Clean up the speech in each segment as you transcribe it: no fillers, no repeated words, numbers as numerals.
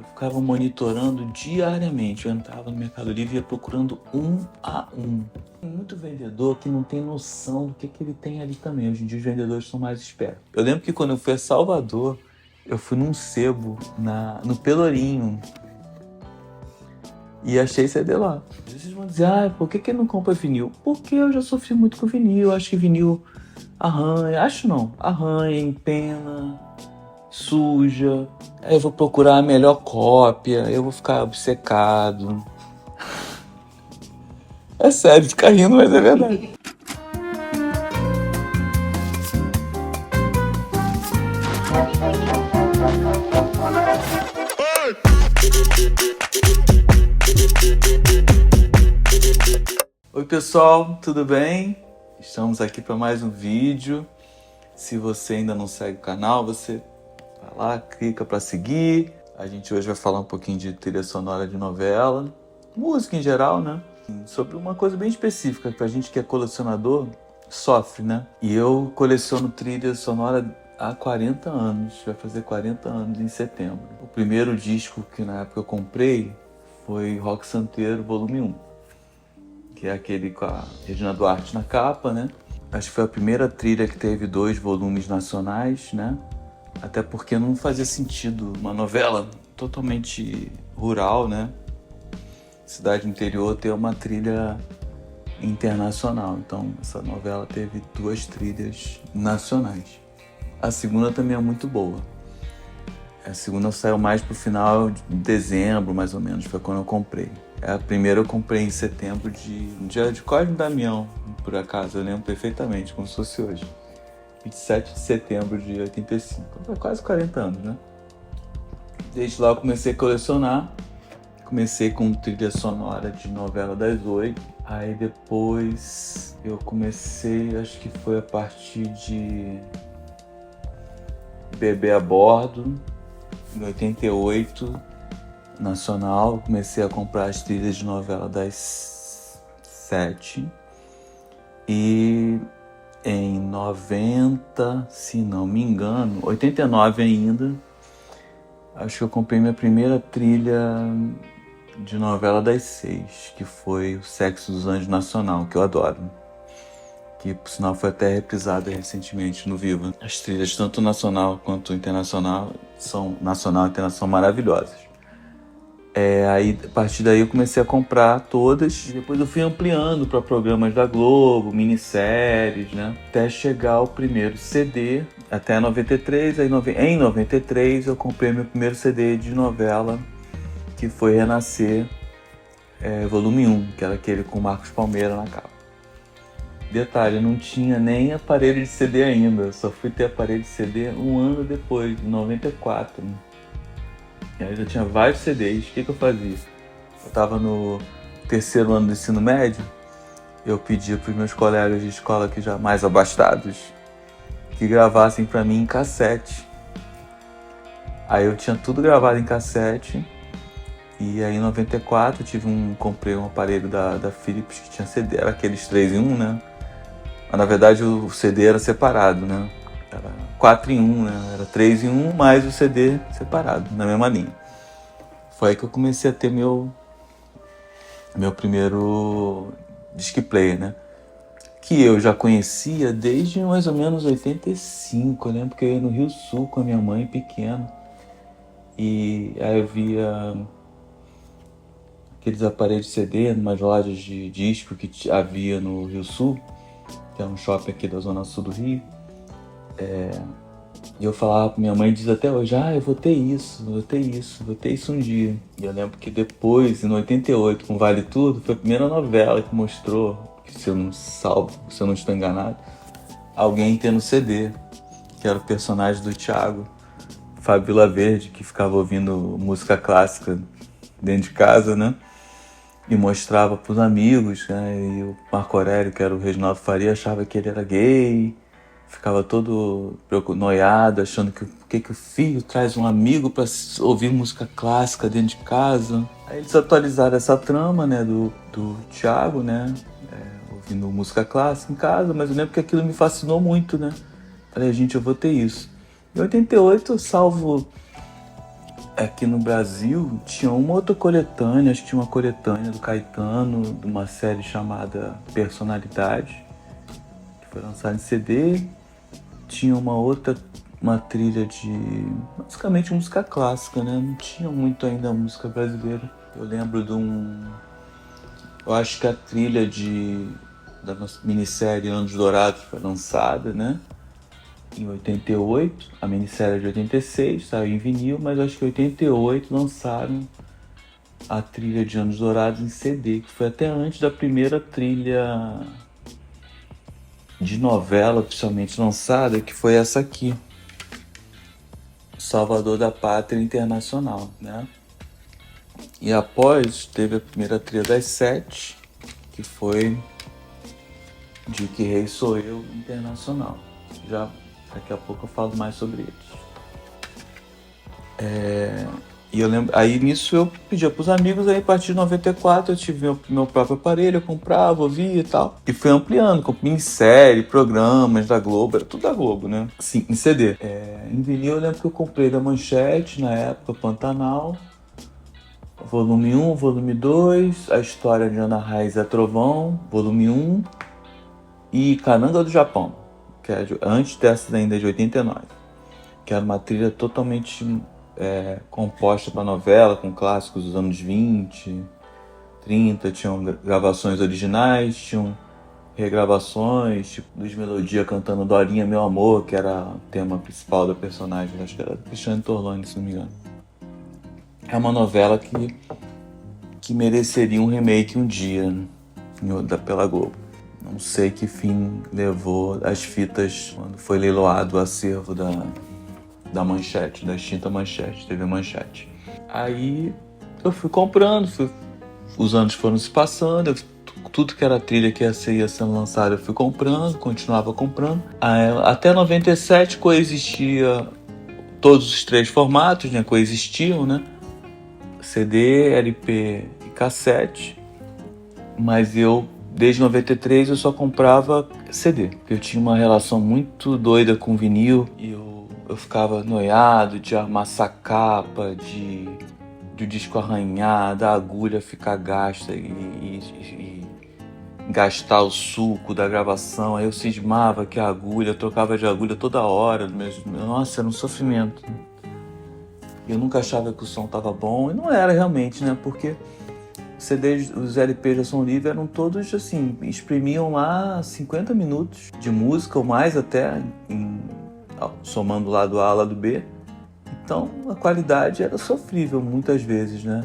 Eu ficava monitorando diariamente. Eu entrava no Mercado Livre e ia procurando um a um. Tem muito vendedor que não tem noção do que ele tem ali também. Hoje em dia os vendedores são mais espertos. Eu lembro que quando eu fui a Salvador, eu fui num sebo no Pelourinho e achei CD lá. Vocês vão dizer, por que não compra vinil? Porque eu já sofri muito com vinil. Eu acho que vinil arranha. Acho não. Arranha, empena, suja. Aí eu vou procurar a melhor cópia. Eu vou ficar obcecado. É sério, fica rindo, mas é verdade. Oi pessoal, tudo bem? Estamos aqui para mais um vídeo. Se você ainda não segue o canal, você vai lá, clica para seguir. A gente hoje vai falar um pouquinho de trilha sonora de novela, música em geral, né? Sobre uma coisa bem específica que a gente que é colecionador sofre, né? E eu coleciono trilha sonora há 40 anos, vai fazer 40 anos em setembro. O primeiro disco que na época eu comprei foi Rock Santeiro Volume 1, que é aquele com a Regina Duarte na capa, né? Acho que foi a primeira trilha que teve 2 volumes nacionais, né? Até porque não fazia sentido uma novela totalmente rural, né? Cidade interior ter uma trilha internacional. Então essa novela teve 2 trilhas nacionais. A segunda também é muito boa. A segunda saiu mais pro final de dezembro, mais ou menos, foi quando eu comprei. A primeira eu comprei em setembro dia de Cosme e Damião, por acaso, eu lembro perfeitamente, como se fosse hoje. 27 de setembro de 85. Foi quase 40 anos, né? Desde lá eu comecei a colecionar. Comecei com trilha sonora de novela das 8. Aí depois eu comecei, acho que foi a partir de Bebê a Bordo, em 88, nacional. Comecei a comprar as trilhas de novela das 7. E em 90, se não me engano, 89 ainda, acho que eu comprei minha primeira trilha de novela das 6, que foi O Sexo dos Anjos Nacional, que eu adoro. Que, por sinal, foi até reprisada recentemente no Viva. As trilhas, tanto nacional quanto internacional, são maravilhosas. Aí, a partir daí, eu comecei a comprar todas. E depois eu fui ampliando para programas da Globo, minisséries, né? Até chegar ao primeiro CD, até 93. Aí, em 93, eu comprei meu primeiro CD de novela, que foi Renascer, volume 1, que era aquele com Marcos Palmeira na capa. Detalhe, eu não tinha nem aparelho de CD ainda, eu só fui ter aparelho de CD um ano depois, em 94. E aí eu já tinha vários CDs. O que eu fazia? Eu tava no terceiro ano do ensino médio, eu pedia pros meus colegas de escola que já mais abastados que gravassem pra mim em cassete. Aí eu tinha tudo gravado em cassete. E aí em 94 comprei um aparelho da Philips que tinha CD, era aqueles 3 em 1, né? Mas na verdade o CD era separado, né? Era 4 em 1, né? Era 3 em 1 mais o CD separado, na mesma linha. Foi aí que eu comecei a ter meu primeiro disc player, né? Que eu já conhecia desde mais ou menos 85, eu lembro que eu ia no Rio Sul com a minha mãe pequeno. E aí eu via aqueles aparelhos de CD numas lojas de disco que havia no Rio Sul, que é um shopping aqui da zona sul do Rio. E eu falava pra minha mãe, diz até hoje, eu vou ter isso um dia. E eu lembro que depois, em 88, com Vale Tudo, foi a primeira novela que mostrou, que se eu não estou enganado, alguém tendo CD, que era o personagem do Thiago, Fábio Vilaverde, que ficava ouvindo música clássica dentro de casa, né? E mostrava pros amigos, né? E o Marco Aurélio, que era o Reginaldo Faria, achava que ele era gay, ficava todo noiado, achando que o filho traz um amigo para ouvir música clássica dentro de casa. Aí eles atualizaram essa trama, né, do Thiago, né, ouvindo música clássica em casa, mas eu lembro que aquilo me fascinou muito, né. Falei, gente, eu vou ter isso. Em 88, salvo aqui no Brasil tinha uma outra coletânea, acho que tinha uma coletânea do Caetano, de uma série chamada Personalidade, que foi lançada em CD. Tinha uma trilha de basicamente música clássica, né? Não tinha muito ainda música brasileira. Eu lembro eu acho que a trilha da nossa minissérie Anos Dourados foi lançada, né? Em 88, a minissérie é de 86, saiu em vinil, mas acho que em 88 lançaram a trilha de Anos Dourados em CD, que foi até antes da primeira trilha de novela oficialmente lançada, que foi essa aqui, Salvador da Pátria Internacional, né? E após teve a primeira trilha das 7, que foi De Que Rei Sou Eu Internacional. Já daqui a pouco eu falo mais sobre eles. E eu lembro, aí nisso eu pedia pros amigos, aí a partir de 94 eu tive meu próprio aparelho, eu comprava, ouvia e tal. E fui ampliando, com minissérie, programas da Globo, era tudo da Globo, né? Sim, em CD. Em vinil eu lembro que eu comprei da Manchete, na época, Pantanal, volume 1, volume 2, A História de Ana Raiz é Trovão, volume 1, e Cananga do Japão, que é antes dessa ainda de 89, que era uma trilha totalmente composta para novela, com clássicos dos anos 20, 30, tinham gravações originais, tinham regravações, tipo Luiz Melodia cantando Dorinha Meu Amor, que era o tema principal da personagem, acho que era Cristiane Torlone, se não me engano. É uma novela que mereceria um remake um dia, pela Globo. Não sei que fim levou as fitas quando foi leiloado o acervo da Manchete, da extinta Manchete, TV Manchete. Aí eu fui comprando, os anos foram se passando, tudo que era trilha que ia sendo lançado eu fui comprando, continuava comprando. Até 97 coexistia todos os 3 formatos, né? Coexistiam, né? CD, LP e cassete. Mas desde 93 eu só comprava CD, porque eu tinha uma relação muito doida com vinil e eu ficava noiado de amassar capa, de disco arranhar, da agulha ficar gasta e gastar o suco da gravação. Aí eu cismava que eu trocava de agulha toda hora. Nossa, era um sofrimento. Eu nunca achava que o som tava bom, e não era realmente, né? Porque os LPs da Som Livre eram todos assim, exprimiam lá 50 minutos de música ou mais até, somando lado A, lado B. Então a qualidade era sofrível muitas vezes, né?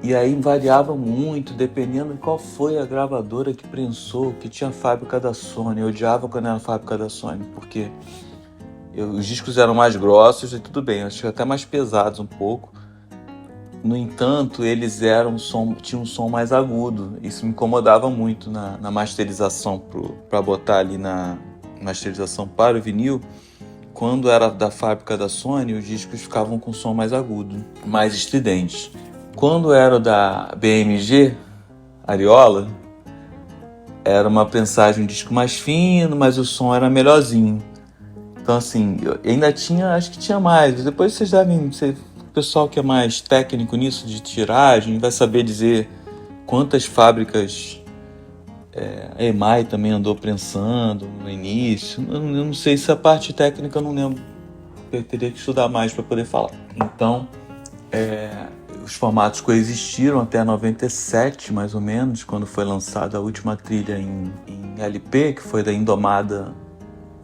E aí variava muito, dependendo de qual foi a gravadora que prensou, que tinha a fábrica da Sony. Eu odiava quando era a fábrica da Sony, porque os discos eram mais grossos e tudo bem, acho que até mais pesados um pouco. No entanto, eles tinham um som mais agudo. Isso me incomodava muito na masterização, para botar ali na masterização para o vinil. Quando era da fábrica da Sony, os discos ficavam com som mais agudo, mais estridente. Quando era da BMG, Ariola, era uma prensagem, um disco mais fino, mas o som era melhorzinho. Então assim, eu ainda tinha, acho que tinha mais. Depois vocês devem ser... O pessoal que é mais técnico nisso de tiragem vai saber dizer quantas fábricas a EMAI também andou prensando no início. Eu não sei se a parte técnica eu não lembro. Eu teria que estudar mais para poder falar. Então, os formatos coexistiram até 97, mais ou menos, quando foi lançada a última trilha em LP, que foi da Indomada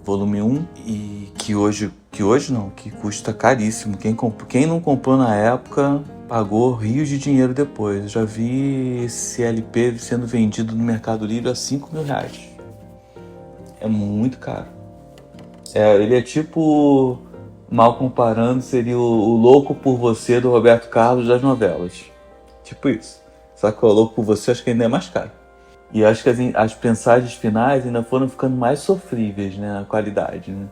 volume 1, e que custa caríssimo. Quem não comprou na época pagou rios de dinheiro depois. Eu já vi esse LP sendo vendido no Mercado Livre a R$5.000. É muito caro. Ele é tipo, mal comparando, seria o Louco por Você do Roberto Carlos das novelas. Tipo isso. Só que o Louco por Você acho que ainda é mais caro. E acho que as prensagens finais ainda foram ficando mais sofríveis, né? A qualidade, né?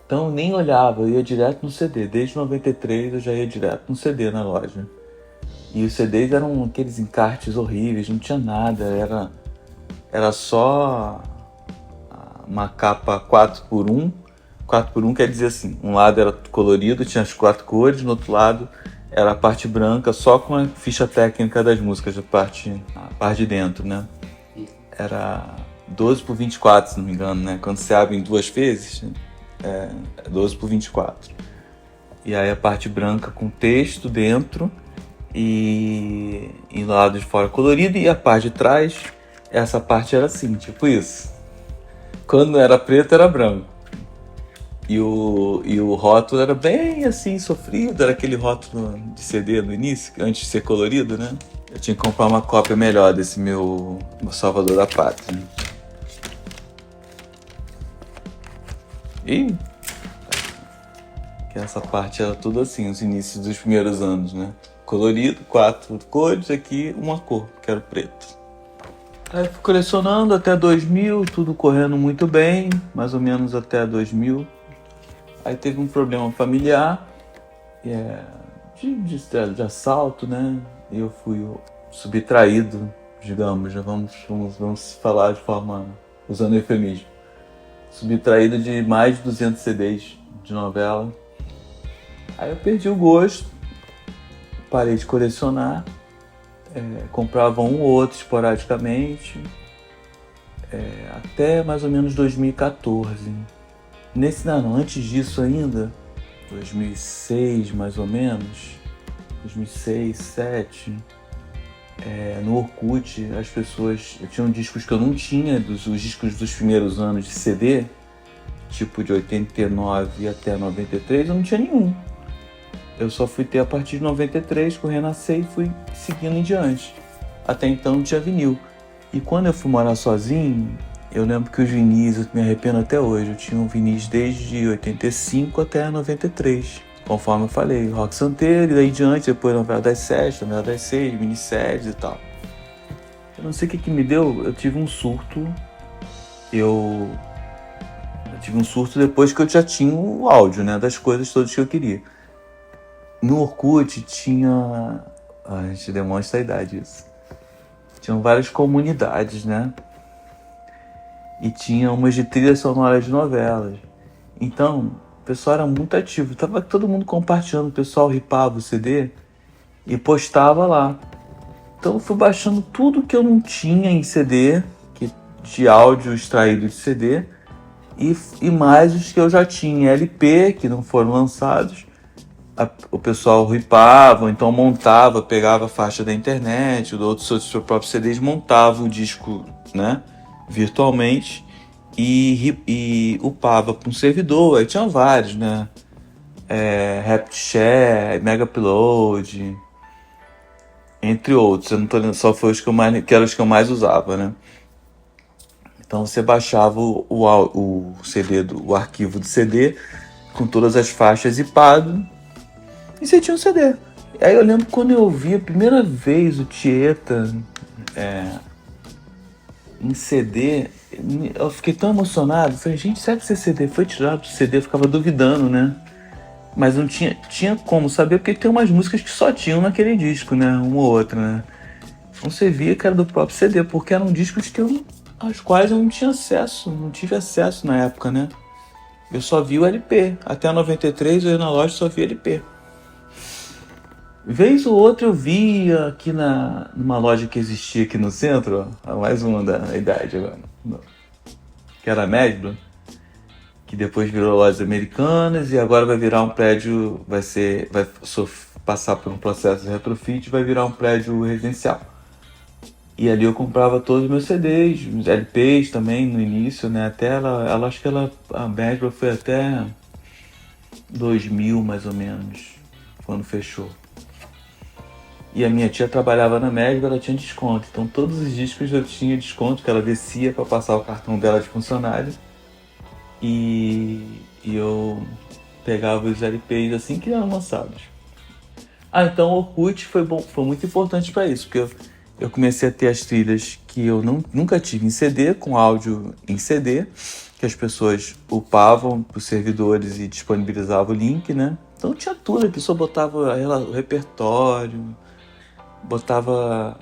Então eu nem olhava, eu ia direto no CD. Desde 93 eu já ia direto no CD na loja. E os CDs eram aqueles encartes horríveis, não tinha nada. Era só uma capa 4x1. 4x1 quer dizer assim, um lado era colorido, tinha as 4 cores, no outro lado era a parte branca só com a ficha técnica das músicas, a parte de dentro, né? Era 12x24, se não me engano, né? Quando você abre em duas vezes, é 12x24. E aí a parte branca com texto dentro e lado de fora colorido, e a parte de trás, essa parte era assim, tipo isso. Quando era preto era branco. E o rótulo era bem assim, sofrido, era aquele rótulo de CD no início, antes de ser colorido, né? Eu tinha que comprar uma cópia melhor desse meu Salvador da Pátria. E que essa parte era tudo assim, os inícios dos primeiros anos, né? Colorido, 4 cores, aqui uma cor, que era o preto. Aí fui colecionando até 2000, tudo correndo muito bem, mais ou menos até 2000. Aí teve um problema familiar, de assalto, né? E eu fui subtraído, digamos, já vamos falar de forma, usando eufemismo. Subtraído de mais de 200 CDs de novela. Aí eu perdi o gosto, parei de colecionar, comprava um ou outro esporadicamente, até mais ou menos 2014. Antes disso ainda, 2006 mais ou menos, 2006, 2007, no Orkut as pessoas tinham discos que eu não tinha, os discos dos primeiros anos de CD, tipo de 89 até 93, eu não tinha nenhum. Eu só fui ter a partir de 93, que eu renasci e fui seguindo em diante. Até então não tinha vinil. E quando eu fui morar sozinho, eu lembro que os vinis, eu me arrependo até hoje, eu tinha um vinis desde 85 até 93. Conforme eu falei, rock santeiro, e daí em diante, depois novela das 7, novela das 6, minisséries e tal. Eu não sei o que me deu, eu tive um surto. Eu tive um surto depois que eu já tinha o áudio, né, das coisas todas que eu queria. No Orkut tinha... A gente demonstra a idade isso. Tinham várias comunidades, né? E tinha umas de trilha sonora de novelas. Então, o pessoal era muito ativo. Tava todo mundo compartilhando. O pessoal ripava o CD e postava lá. Então eu fui baixando tudo que eu não tinha em CD, de áudio extraído de CD, e mais os que eu já tinha em LP, que não foram lançados. O pessoal ripava, então montava, pegava a faixa da internet, do outro seus próprios CDs, montava o disco, né, virtualmente e upava para um servidor. Aí tinha vários, né, RapidShare, Mega Upload, entre outros. Eu não tô lendo, só foi os que eram os que eu mais usava, né. Então você baixava o CD, o arquivo do CD com todas as faixas zipado. E você tinha um CD. Aí eu lembro quando eu ouvi a primeira vez o Tieta em CD, eu fiquei tão emocionado. Falei, gente, será que esse CD foi tirado do CD? Eu ficava duvidando, né? Mas não tinha como saber, porque tem umas músicas que só tinham naquele disco, né? Uma ou outra, né? Então você via que era do próprio CD, porque eram discos aos quais eu não tinha acesso, não tive acesso na época, né? Eu só vi o LP. Até 93 eu ia na loja e só vi LP. Vez ou outra eu via aqui numa loja que existia aqui no centro, ó, mais uma da idade agora, que era a Mesbla, que depois virou Lojas Americanas e agora vai virar um prédio, vai passar por um processo de retrofit e vai virar um prédio residencial. E ali eu comprava todos os meus CDs, os LPs também no início, né? Até acho que a Mesbla foi até 2000 mais ou menos, quando fechou. E a minha tia trabalhava na Mesbla, ela tinha desconto. Então todos os discos eu tinha desconto, que ela descia para passar o cartão dela de funcionário. E eu pegava os LPs assim que eram lançados. Então o Orkut foi muito importante para isso, porque eu comecei a ter as trilhas que eu nunca tive em CD, com áudio em CD, que as pessoas upavam para os servidores e disponibilizavam o link, né? Então tinha tudo, a pessoa botava o repertório, botava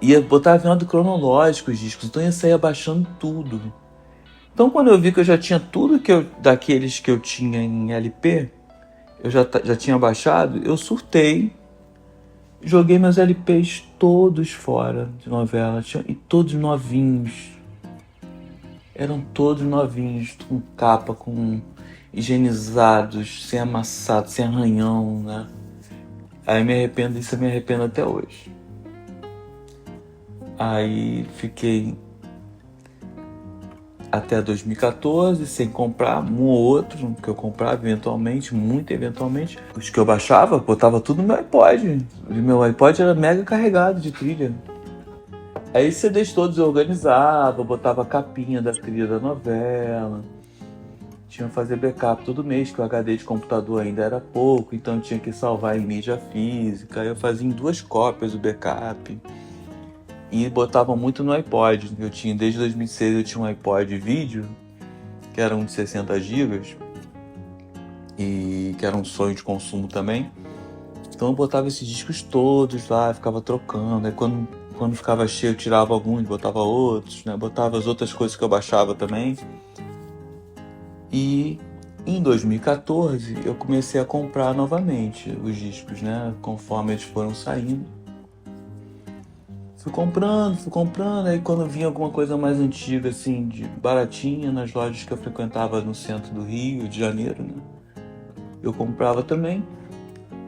em ordem cronológica os discos, então ia sair baixando tudo. Então quando eu vi que eu já tinha tudo daqueles que eu tinha em LP, eu já tinha baixado, eu surtei Joguei meus LPs todos fora de novela, e todos novinhos. Eram todos novinhos, com capa, com higienizados, sem amassado, sem arranhão, né? Aí me arrependo disso, eu me arrependo até hoje. Aí fiquei até 2014 sem comprar um ou outro, que eu comprava eventualmente, muito eventualmente. Os que eu baixava, botava tudo no meu iPod. E meu iPod era mega carregado de trilha. Aí os CDs todos eu organizava, botava a capinha da trilha da novela. Tinha que fazer backup todo mês, que o HD de computador ainda era pouco, então tinha que salvar em mídia física. Aí eu fazia em 2 cópias o backup. E botava muito no iPod. Eu tinha, desde 2006 eu tinha um iPod vídeo, que era um de 60 GB, e que era um sonho de consumo também. Então eu botava esses discos todos lá, ficava trocando. Aí quando ficava cheio eu tirava alguns, botava outros, né? Botava as outras coisas que eu baixava também. E em 2014 eu comecei a comprar novamente os discos, né? Conforme eles foram saindo. Fui comprando, aí quando vinha alguma coisa mais antiga, assim, de baratinha, nas lojas que eu frequentava no centro do Rio de Janeiro, né? Eu comprava também,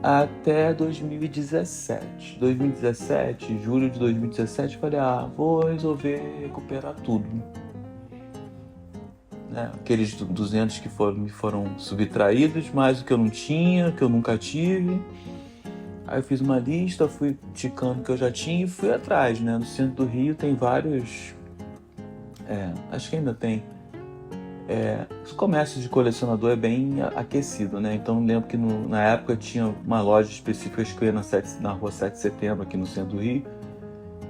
até 2017. 2017, julho de 2017, falei, vou resolver recuperar tudo. Né? Aqueles 200 que me foram subtraídos, mais o que eu não tinha, que eu nunca tive. Aí eu fiz uma lista, fui ticando o que eu já tinha e fui atrás, né? No centro do Rio tem vários... acho que ainda tem. Os comércios de colecionador é bem aquecido, né? Então eu lembro que na época tinha uma loja específica, acho que eu ia na rua 7 de setembro, aqui no centro do Rio.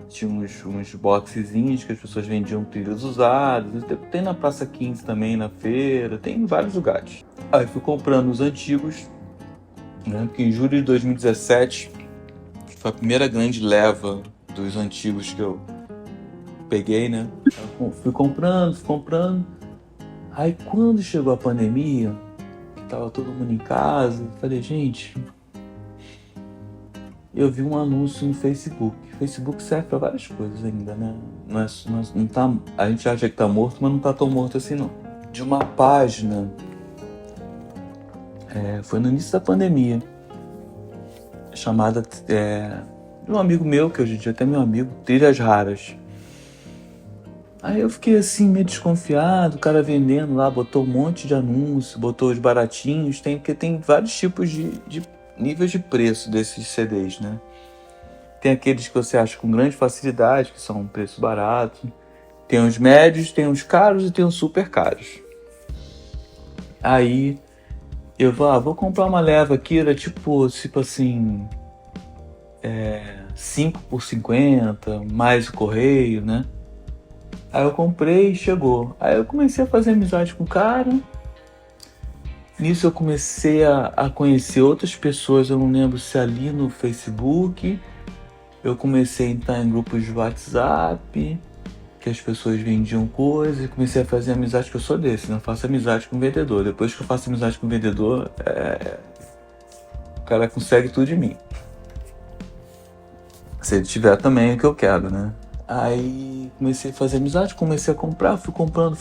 Tinha uns boxezinhos que as pessoas vendiam trilhas usadas. Tem na Praça 15 também, na feira, tem em vários lugares. Aí fui comprando os antigos, né? Porque em julho de 2017 foi a primeira grande leva dos antigos que eu peguei, né? Eu fui comprando. Aí quando chegou a pandemia, que tava todo mundo em casa, eu falei, gente, eu vi um anúncio no Facebook. O Facebook serve para várias coisas ainda, né? Não tá, a gente acha que tá morto, mas não tá tão morto assim não. De uma página, foi no início da pandemia, chamada, de um amigo meu, que hoje em dia até é meu amigo, Trilhas Raras. Aí eu fiquei assim, meio desconfiado, o cara vendendo lá, botou um monte de anúncio, botou os baratinhos, porque tem vários tipos de níveis de preço desses CDs, né? Tem aqueles que você acha com grande facilidade, que são um preço barato. Tem os médios, tem os caros e tem os super caros. Aí eu vou comprar uma leva aqui, era tipo assim, 5 por 50, mais o correio, né? Aí eu comprei e chegou. Aí eu comecei a fazer amizade com o cara. Nisso eu comecei a conhecer outras pessoas, eu não lembro se ali no Facebook. Eu comecei a entrar em grupos de WhatsApp, que as pessoas vendiam coisas, e comecei a fazer amizade, que eu sou desse, não faço amizade com vendedor. Depois que eu faço amizade com vendedor, o cara consegue tudo de mim. Se ele tiver também o que eu quero, né? Aí comecei a fazer amizade, comecei a comprar, fui comprando.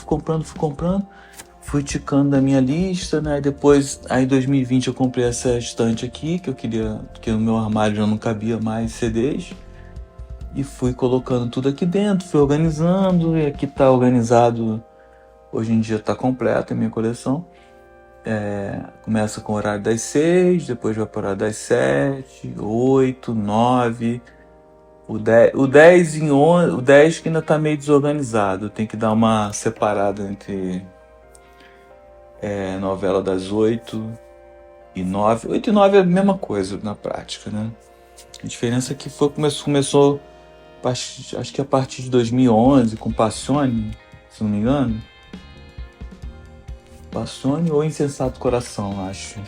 Fui ticando da minha lista, né? Depois, aí em 2020 eu comprei essa estante aqui, que eu queria, porque no meu armário já não cabia mais CDs. E fui colocando tudo aqui dentro, fui organizando, e aqui tá organizado, hoje em dia tá completo a minha coleção. Começa com o horário das 6, depois vai para o horário das 7, 8, 9... O 10 em 11, o 10 que ainda tá meio desorganizado, tem que dar uma separada entre novela das 8 e 9. 8 e 9 é a mesma coisa na prática, né? A diferença é que começou acho que a partir de 2011 com Passione, se não me engano. Passione ou Insensato Coração, acho.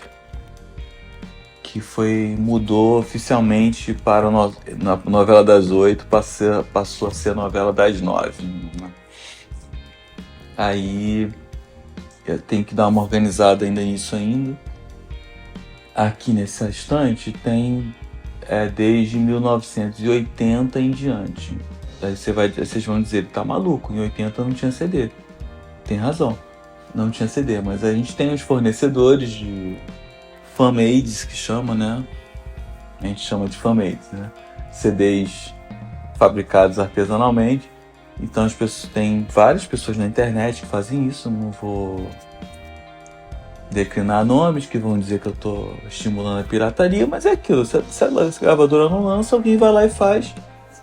Que mudou oficialmente para na novela das 8, passou a ser a novela das 9. Né? Aí eu tenho que dar uma organizada ainda nisso ainda. Aqui nessa estante tem é desde 1980 em diante. Aí vocês vão dizer, tá maluco, em 80 não tinha CD. Tem razão, não tinha CD, mas a gente tem os fornecedores de fan-mades que chama, né? A gente chama de fan-mades, né? CDs fabricados artesanalmente. Então as pessoas, tem várias pessoas na internet que fazem isso, não vou declinar nomes que vão dizer que eu tô estimulando a pirataria, mas é aquilo, se a gravadora não lança, alguém vai lá e faz,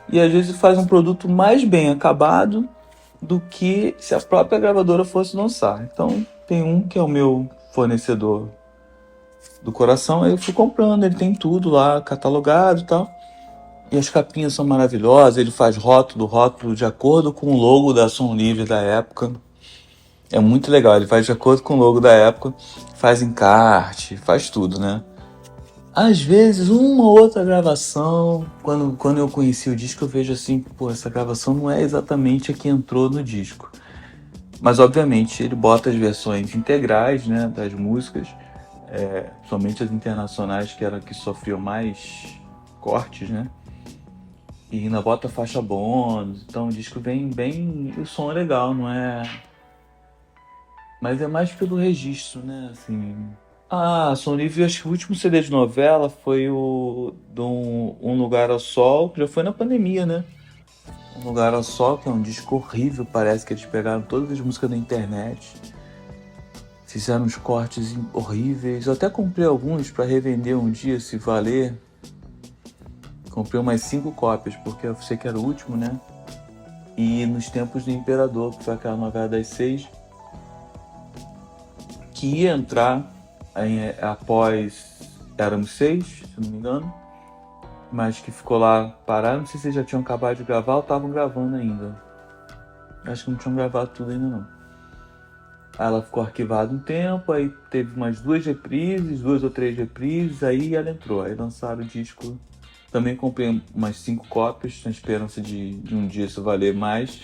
e às vezes faz um produto mais bem acabado do que se a própria gravadora fosse lançar. Então tem um que é o meu fornecedor do coração, aí eu fui comprando, ele tem tudo lá catalogado e tal, e as capinhas são maravilhosas, ele faz rótulo de acordo com o logo da Som Livre da época. É muito legal, ele faz de acordo com o logo da época, faz encarte, faz tudo, né? Às vezes, uma ou outra gravação, quando eu conheci o disco, eu vejo assim, pô, essa gravação não é exatamente a que entrou no disco. Mas, obviamente, ele bota as versões integrais, né, das músicas, somente as internacionais, que era que sofriam mais cortes, né? E ainda bota faixa bônus, então o disco vem bem... O som é legal, não é... Mas é mais pelo registro, né? Assim. Ah, Som Livre, acho que o último CD de novela foi o de Um Lugar ao Sol, que já foi na pandemia, né? Um Lugar ao Sol, que é um disco horrível, parece que eles pegaram todas as músicas da internet, fizeram uns cortes horríveis. Eu até comprei alguns para revender um dia, se valer. Comprei umas 5 cópias, porque eu sei que era o último, né? E Nos Tempos do Imperador, que foi aquela novela das 6, que ia entrar após Éramos 6, se não me engano, mas que ficou lá parado. Não sei se eles já tinham acabado de gravar ou estavam gravando ainda. Acho que não tinham gravado tudo ainda não. Aí ela ficou arquivada um tempo, aí teve umas 2 ou 3 reprises, aí ela entrou. Aí lançaram o disco. Também comprei umas 5 cópias, na esperança de um dia isso valer mais,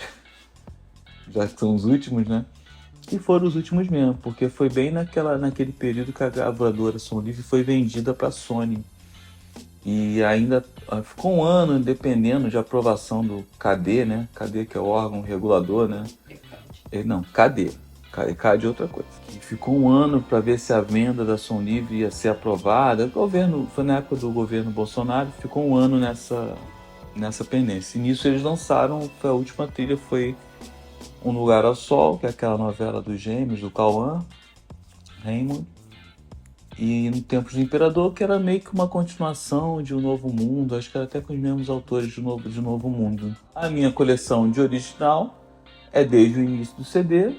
já que são os últimos, né? E foram os últimos mesmo, porque foi bem naquele período que a gravadora Som Livre foi vendida para a Sony. E ainda ficou um ano dependendo de aprovação do CADE, né? CADE, que é o órgão regulador, né? Não, CADE. CADE é outra coisa. E ficou um ano para ver se a venda da Som Livre ia ser aprovada. Foi na época do governo Bolsonaro, ficou um ano nessa pendência. E nisso eles lançaram, a última trilha foi Um Lugar ao Sol, que é aquela novela dos Gêmeos, do Cauã Raymond, e No Tempos do Imperador, que era meio que uma continuação de Um Novo Mundo, acho que era até com os mesmos autores de Novo Mundo. A minha coleção de original é desde o início do CD,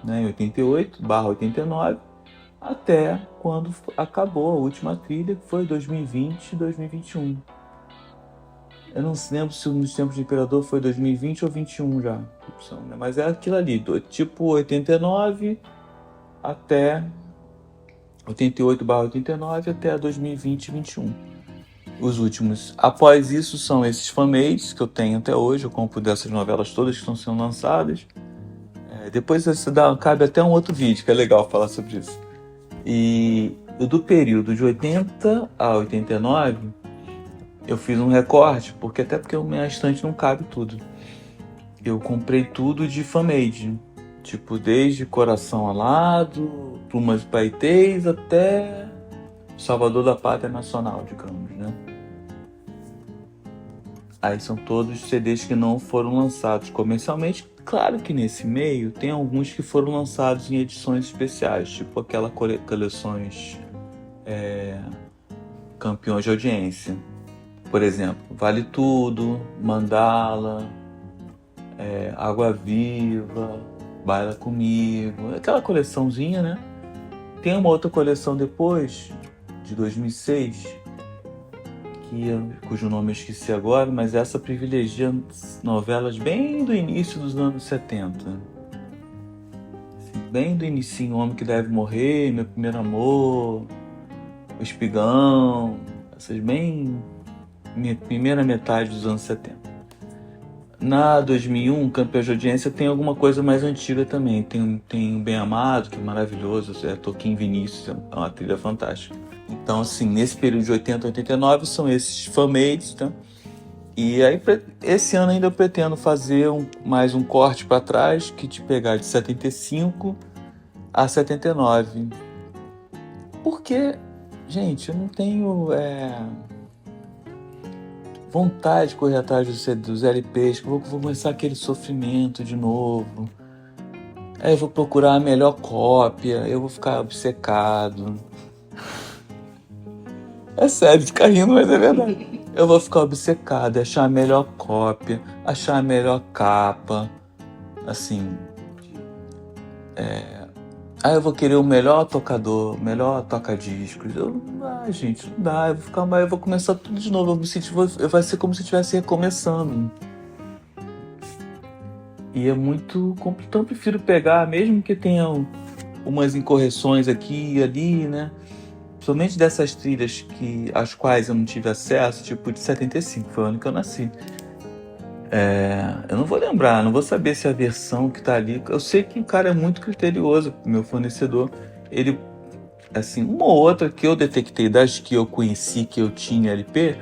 né, em 88/89, até quando acabou a última trilha, que foi 2020 e 2021. Eu não lembro se Nos Tempos do Imperador foi 2020 ou 21 já. Mas é aquilo ali, tipo 89 até 88/89 até 2020 e 21. Os últimos. Após isso são esses fanmades que eu tenho até hoje. Eu compro dessas novelas todas que estão sendo lançadas. Depois cabe até um outro vídeo, que é legal falar sobre isso. E do período de 80 a 89... eu fiz um recorte, porque a minha estante não cabe tudo. Eu comprei tudo de fan-made, tipo desde Coração Alado, Plumas e Paetês, até Salvador da Pátria Nacional, digamos, né? Aí são todos CDs que não foram lançados comercialmente. Claro que nesse meio tem alguns que foram lançados em edições especiais, tipo aquela coleções campeões de audiência. Por exemplo, Vale Tudo, Mandala, Água Viva, Baila Comigo, aquela coleçãozinha, né? Tem uma outra coleção depois, de 2006, cujo nome eu esqueci agora, mas essa privilegia novelas bem do início dos anos 70. Assim, bem do início, Homem que Deve Morrer, Meu Primeiro Amor, O Espigão, essas bem... minha primeira metade dos anos 70. Na 2001, Campeão de Audiência, tem alguma coisa mais antiga também. Tem Bem Amado, que é maravilhoso, Toquinho Vinícius, é uma trilha fantástica. Então, assim, nesse período de 80 a 89 são esses fan-mades, né? E aí, esse ano ainda eu pretendo fazer mais um corte para trás, que te pegar de 75 a 79. Porque, gente, eu não tenho vontade de correr atrás dos LPs, que eu vou começar aquele sofrimento de novo. Aí eu vou procurar a melhor cópia, eu vou ficar obcecado. É sério, fica rindo, mas é verdade. Eu vou ficar obcecado, achar a melhor cópia, achar a melhor capa, assim. Aí eu vou querer o melhor tocador, o melhor toca-discos. Gente, não dá, eu vou começar tudo de novo. Vai ser como se eu estivesse recomeçando. E é muito complicado. Então eu prefiro pegar, mesmo que tenha umas incorreções aqui e ali, né? Principalmente dessas trilhas às quais eu não tive acesso, tipo de 75, foi o ano que eu nasci. Eu não vou lembrar, não vou saber se a versão que tá ali. Eu sei que o cara é muito criterioso, meu fornecedor. Ele, assim, uma ou outra que eu detectei das que eu conheci que eu tinha LP,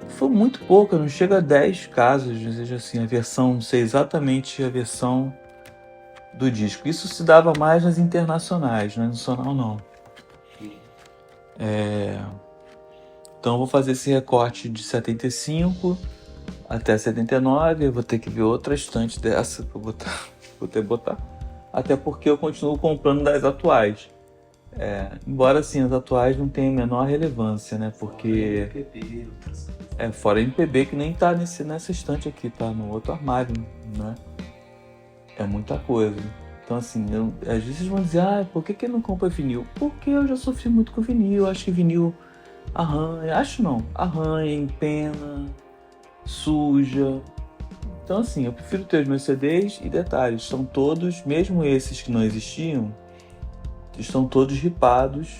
foi muito pouca, não chega a 10 casos, seja assim, a versão, não sei exatamente a versão do disco. Isso se dava mais nas internacionais, não é nacional não. Então eu vou fazer esse recorte de 75 até 79, eu vou ter que ver outra estante dessa pra botar. Vou ter que botar. Até porque eu continuo comprando das atuais. Embora assim, as atuais não tenham a menor relevância, né? Porque. Fora MPB que nem tá nessa estante aqui, tá no outro armário, né? É muita coisa. Então assim, às vezes vão dizer, por que não compra vinil? Porque eu já sofri muito com vinil, acho que vinil arranha, arranha, empena, suja. Então assim, eu prefiro ter os meus CDs e detalhes, estão todos, mesmo esses que não existiam, estão todos ripados,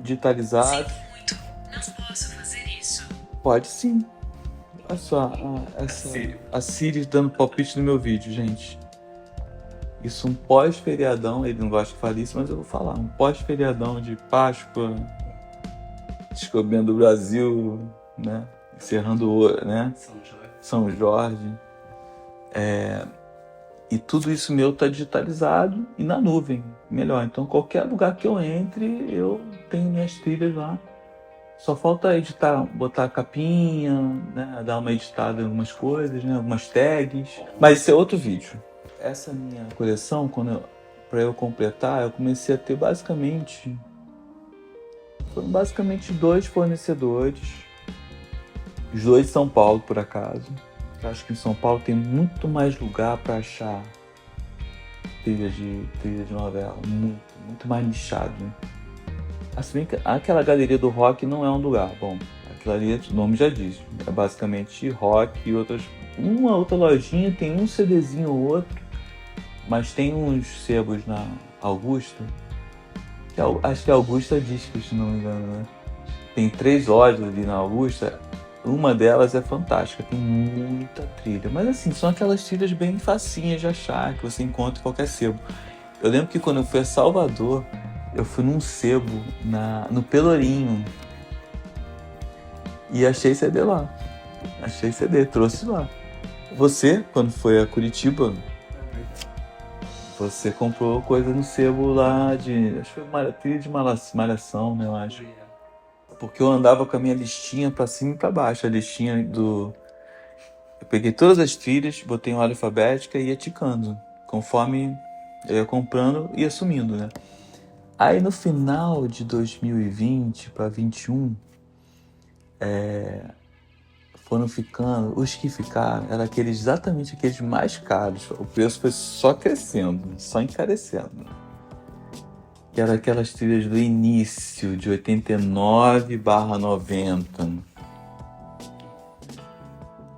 digitalizados. Sinto muito, não posso fazer isso. Pode sim. Olha só, a Siri dando palpite no meu vídeo, gente. Isso um pós-feriadão, ele não gosta que fale isso, mas eu vou falar. Um pós-feriadão de Páscoa, descobrindo o Brasil, né? Encerrando, né? São Jorge. E tudo isso meu tá digitalizado e na nuvem, melhor. Então qualquer lugar que eu entre, eu tenho minhas trilhas lá. Só falta editar, botar a capinha, né? Dar uma editada em algumas coisas, né? Algumas tags. Mas isso é outro vídeo. Essa minha coleção, para eu completar, eu comecei a ter foram basicamente 2 fornecedores. Os 2 de São Paulo, por acaso. Eu acho que em São Paulo tem muito mais lugar para achar trilha de novela, muito mais nichado. Né? Assim que aquela galeria do rock não é um lugar. Bom, aquilo ali, o nome já diz. É basicamente rock e uma outra lojinha, tem um CDzinho ou outro, mas tem uns sebos na Augusta. Acho que é Augusta Discos, se não me engano, né? Tem 3 lojas ali na Augusta. Uma delas é fantástica, tem muita trilha. Mas assim, são aquelas trilhas bem facinhas de achar, que você encontra em qualquer sebo. Eu lembro que quando eu fui a Salvador, eu fui num sebo no Pelourinho e achei CD lá. Achei CD, trouxe lá. Você, quando foi a Curitiba, você comprou coisa no sebo lá acho que foi trilha de Malhação, né, eu acho. Porque eu andava com a minha listinha pra cima e pra baixo, a listinha Eu peguei todas as trilhas, botei em ordem alfabética e ia ticando. Conforme eu ia comprando, ia sumindo, né? Aí no final de 2020 para 2021, foram ficando, os que ficaram, eram exatamente aqueles mais caros. O preço foi só crescendo, só encarecendo. Que eram aquelas trilhas do início, de 89/90.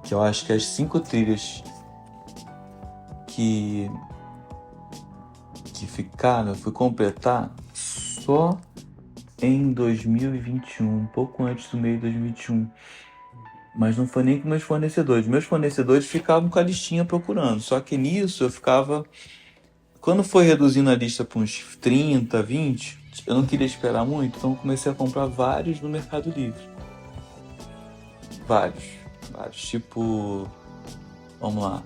Que eu acho que as 5 trilhas que ficaram, eu fui completar só em 2021, um pouco antes do meio de 2021. Mas não foi nem com meus fornecedores. Meus fornecedores ficavam com a listinha procurando. Só que nisso eu ficava... Quando foi reduzindo a lista para uns 30, 20, eu não queria esperar muito, então eu comecei a comprar vários no Mercado Livre. Vários. Tipo, vamos lá.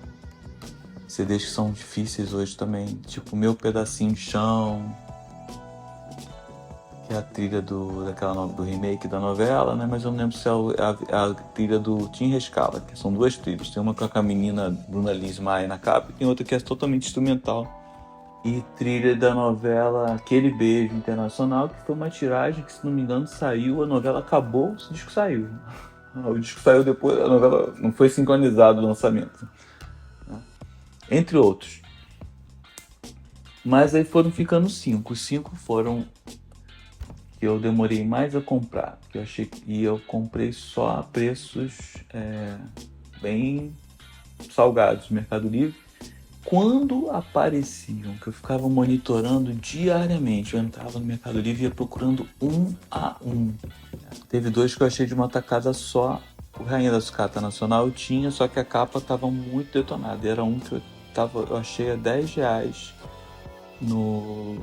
CDs que são difíceis hoje também. Tipo, Meu Pedacinho de Chão, que é a trilha do remake da novela, né? Mas eu não lembro se é a trilha do Tim Rescala, que são duas trilhas. Tem uma com a menina Bruna Lins Maia na capa e tem outra que é totalmente instrumental. E trilha da novela Aquele Beijo Internacional, que foi uma tiragem que, se não me engano, saiu, a novela acabou, o disco saiu. O disco saiu depois, a novela não foi sincronizado o lançamento. Entre outros. Mas aí foram ficando 5. Os 5 foram que eu demorei mais a comprar. Que eu achei que eu comprei só a preços bem salgados no Mercado Livre. Quando apareciam, que eu ficava monitorando diariamente, eu entrava no Mercado Livre e ia procurando um a um. Teve 2 que eu achei de uma tacada só. O Rainha da Sucata Nacional eu tinha, só que a capa estava muito detonada. Era um que eu achei a R$10 no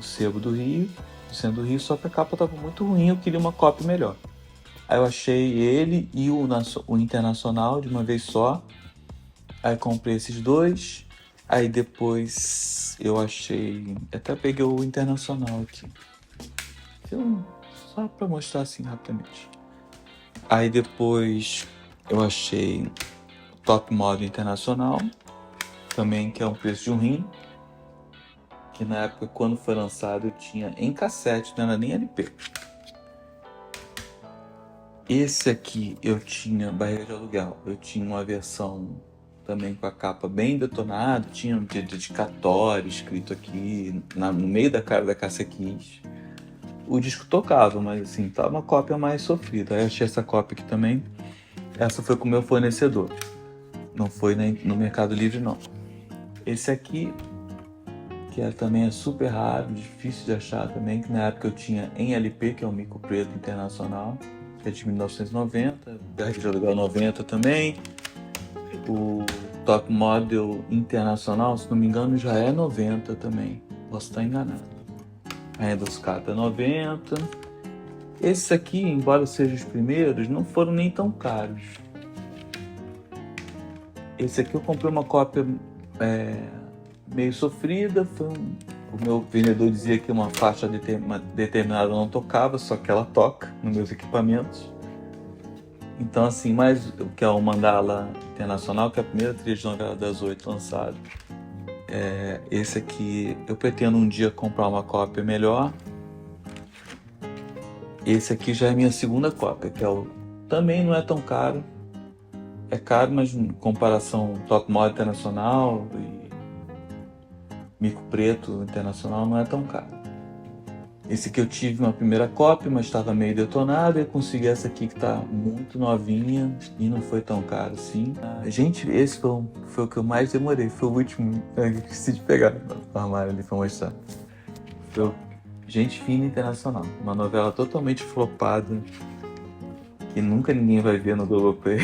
Sebo do Rio, no centro do Rio, só que a capa estava muito ruim, eu queria uma cópia melhor. Aí eu achei ele e o Internacional de uma vez só. Aí comprei esses 2. Aí depois eu achei... Até peguei o Internacional aqui. Só pra mostrar assim rapidamente. Aí depois eu achei o Top Model Internacional. Também, que é um preço de um rim. Que na época, quando foi lançado, eu tinha em cassete, não era nem LP. Esse aqui eu tinha barreira de aluguel. Eu tinha uma versão também com a capa bem detonada, tinha um dedicatório escrito aqui no meio da cara da Cássia Kiss. O disco tocava, mas assim, tá uma cópia mais sofrida. Aí eu achei essa cópia aqui também. Essa foi com o meu fornecedor. Não foi no Mercado Livre, não. Esse aqui, que também é super raro, difícil de achar também, que na época eu tinha em LP, que é o Mico Preto Internacional, que é de 1990, Barreira de Aluguel 90 também. O Top Model Internacional, se não me engano, já é 90 também. Posso estar enganado. Rainha da Sucata 90. Esses aqui, embora sejam os primeiros, não foram nem tão caros. Esse aqui eu comprei uma cópia meio sofrida. O meu vendedor dizia que uma faixa determinada não tocava, só que ela toca nos meus equipamentos. Então, assim, mais o que é o Mandala Internacional, que é a primeira trilha de novela das 8 lançada. Esse aqui, eu pretendo um dia comprar uma cópia melhor. Esse aqui já é minha segunda cópia, que também não é tão caro. É caro, mas em comparação Top Model Internacional e Mico Preto Internacional não é tão caro. Esse aqui eu tive uma primeira cópia, mas estava meio detonada, e consegui essa aqui que está muito novinha e não foi tão caro assim. Gente, esse foi o que eu mais demorei, foi o último que eu esqueci de pegar no armário ali para mostrar. Foi Gente Fina Internacional, uma novela totalmente flopada, que nunca ninguém vai ver no Globoplay,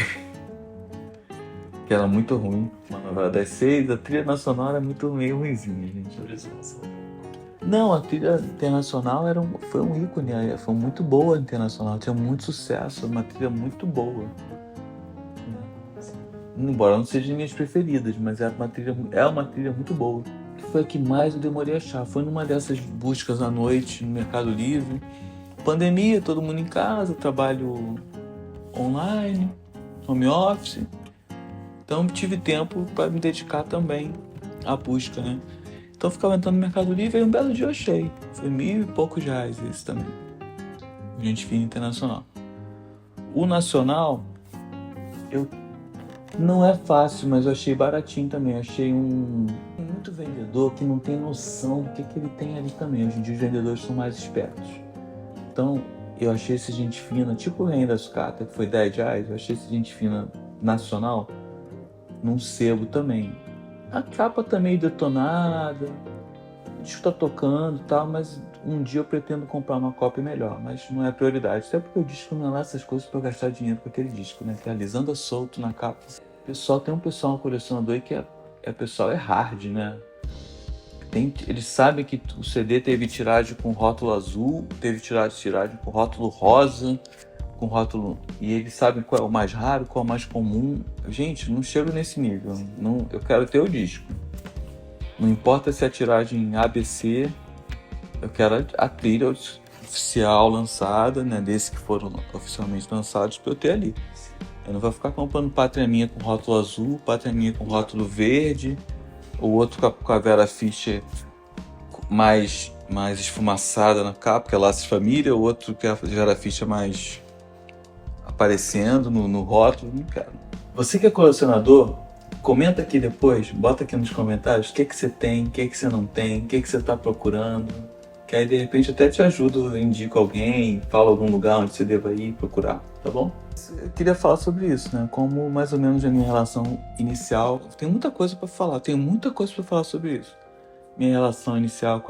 que era muito ruim. Uma novela das 6, a trilha nacional era meio ruimzinha, gente. Não, a trilha internacional foi um ícone, foi muito boa a internacional, tinha muito sucesso, uma trilha muito boa. Embora não seja minhas preferidas, mas é uma trilha muito boa. Que foi a que mais eu demorei a achar. Foi numa dessas buscas à noite no Mercado Livre. Pandemia, todo mundo em casa, trabalho online, home office. Então tive tempo para me dedicar também à busca, né? Então eu ficava entrando no Mercado Livre e um belo dia eu achei. Foi R$1.000 e poucos esse também. Gente Fina Internacional. O nacional, não é fácil, mas eu achei baratinho também. Achei muito vendedor que não tem noção do que ele tem ali também. Hoje em dia os vendedores são mais espertos. Então eu achei esse Gente Fina, tipo o Rainha da Sucata, que foi R$10. Eu achei esse Gente Fina nacional num sebo também. A capa tá meio detonada, o disco tá tocando e tal, mas um dia eu pretendo comprar uma cópia melhor, mas não é prioridade. Até porque o disco não é lá essas coisas pra eu gastar dinheiro com aquele disco, né? Que a Lisandra Souto na capa. Tem um pessoal, um colecionador aí que pessoal é hard, né? Eles sabem que o CD teve tiragem com rótulo azul, teve tiragem com rótulo rosa, com rótulo... E eles sabem qual é o mais raro, qual é o mais comum. Gente, não chego nesse nível. Não, eu quero ter o disco. Não importa se a tiragem ABC, eu quero a trilha oficial lançada, né? Desses que foram oficialmente lançados, para eu ter ali. Eu não vou ficar comprando Pátria Minha com rótulo azul, Pátria Minha com rótulo verde, o outro com a Vera Fischer mais esfumaçada na capa, que é Laços de Família, o outro que é a Vera Fischer mais aparecendo no rótulo. Não quero. Você que é colecionador, comenta aqui depois, bota aqui nos comentários o que você tem, o que você não tem, o que você está procurando, que aí de repente até te ajudo, eu indico alguém, falo algum lugar onde você deva ir procurar, tá bom? Eu queria falar sobre isso, né? Como mais ou menos a minha relação inicial. Tem muita coisa para falar, sobre isso. Minha relação inicial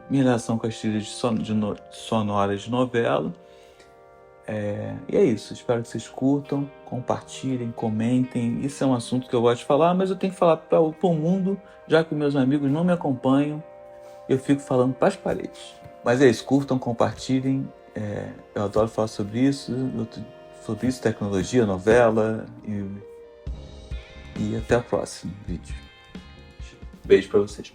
minha relação com as trilhas sonoras de novela. E é isso, espero que vocês curtam, compartilhem, comentem. Isso é um assunto que eu gosto de falar, mas eu tenho que falar para o mundo, já que meus amigos não me acompanham, eu fico falando para as paredes. Mas é isso, curtam, compartilhem. Eu adoro falar sobre isso, tecnologia, novela, e até o próximo vídeo. Beijo para vocês.